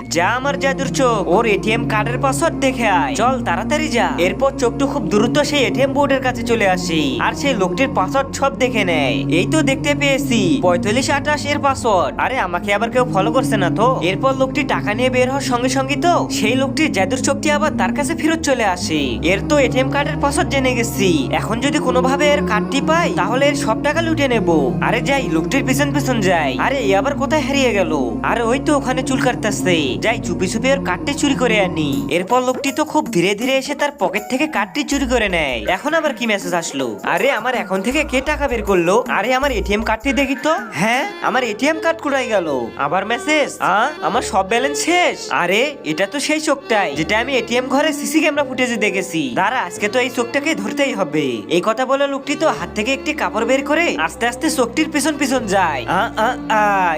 যা আমার জাদুর চোখ, ওর এটিএম কার্ডের পাসওয়ার্ড দেখে আয়। চল তাড়াতাড়ি যা। এরপর চোখটু খুব দ্রুত সেই এটিএম বোর্ডের কাছে চলে আসি আর সেই লোকটির পাসওয়ার্ড সব দেখে নেয়। এই তো দেখতে পেয়েছি 4528 এর পাসওয়ার্ড। আরে আমাকে আবার কেউ ফলো করছে না তো? এরপর লোকটি টাকা নিয়ে বের হওয়ার সঙ্গে সঙ্গে তো সেই লোকটির জাদুর চোখটি আবার তার কাছে ফেরত চলে আসে। এর তো এটিএম কার্ডের পাসওয়ার্ড জেনে গেছি, এখন যদি কোনোভাবে এর কার্ডটি পাই তাহলে এর সব টাকা লুটে নেব। আরে যাই, লোকটির পিছন পিছন যাই। আরে এ আবার কোথায় হারিয়ে গেল? আরে ওই তো ওখানে চুল কাটতেছে। যাই চুপি চুপি ওর কার্ডটি চুরি করে আনি। এরপর লোকটি তো খুব ধীরে ধীরে এসে তার পকেট থেকে কার্ডটি চুরি করে নেয়। এখন আবার কি মেসেজ আসলো? আরে আমার এখন থেকে কে টাকা বের করলো? আরে আমার এটিএম কার্ডটি দেখি তো। হ্যাঁ, আমার এটিএম কার্ড কোথায় গেল? আবার মেসেজ, আমার সব ব্যালেন্স শেষ। আরে এটা তো সেই চোখটাই যেটা আমি এটিএম ঘরে সিসি ক্যামেরা ফুটেজে দেখেছি। দাঁড়া, আজকে তো এই চোখটাকে ধরতেই হবে। এই কথা বলে লোকটি তো হাত থেকে একটি কাপড় বের করে আস্তে আস্তে চোখটির পিছন পিছন যায়।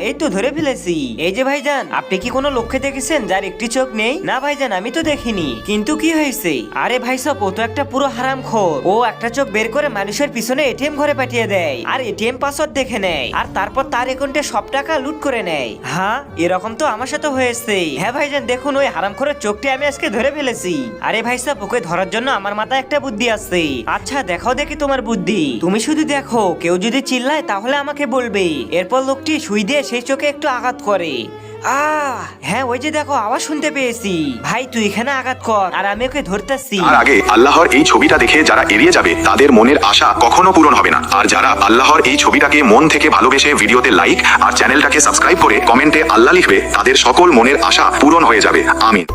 এই তো ধরে ফেলেছি। এই যে ভাইজান, আপনি কি কোনো লোককে দেখেছেন যার একটি চোখ নেই? না ভাইজান, আমি তো দেখিনি। কিন্তু কি হয়েছে? আরে ভাই সব, ও তো একটা পুরো হারামখোর। ও একটা চোখ বের করে মানুষের পিছনে এটিএম ঘরে পাঠিয়ে দেয় আর এটিএম পাসওয়ার্ড দেখে নেয় আর তারপর তার অ্যাকাউন্টে সব টাকা লুট করে নেয়। হ্যাঁ, এরকম তো আমার সাথে হয়েছে। হ্যাঁ ভাইজান, দেখুন ওই হারামখোরের চোখটি আমি আজকে ধরে ফেলেছি। আরে ভাই সাহেব, ওকে ধরার জন্য আমার মাথায় একটা বুদ্ধি আছে। আচ্ছা দেখাও দেখি তোমার বুদ্ধি। তুমি শুধু দেখো, কেউ যদি চিল্লায় তাহলে আমাকে বলবে। এরপর লোকটি সুই দিয়ে সেই চোখে একটু আঘাত করে। হ্যাঁ, ওই যে দেখো, আওয়াজ শুনতে পেয়েছি। ভাই তুই এখানে আঘাত কর আর আমি ওকে ধরতেছি। তার আগে আল্লাহর এই ছবিটা দেখে যারা এড়িয়ে যাবে তাদের মনের আশা কখনো পূরণ হবে না। আর যারা আল্লাহর এই ছবিটাকে মন থেকে ভালোবেসে ভিডিওতে লাইক আর চ্যানেলটাকে সাবস্ক্রাইব করে কমেন্টে আল্লাহ লিখবে, তাদের সকল মনের আশা পূরণ হয়ে যাবে। আমিন।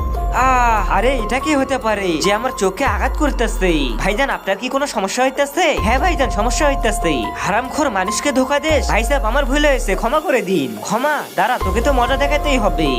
আরে এটা কি হতে পারে যে আমার চোখে আঘাত করতেছে? ভাইজান, আপনার কি কোনো সমস্যা হইতেছে? হ্যাঁ ভাইজান, সমস্যা হইতেছে। হারামখোর মানুষকে ধোকা দেশ। ভাই সাহেব, আমার ভুল হয়েছে, ক্ষমা করে দিন। ক্ষমা? দাঁড়া, তোকে তো মজা দেখাতেই হবে।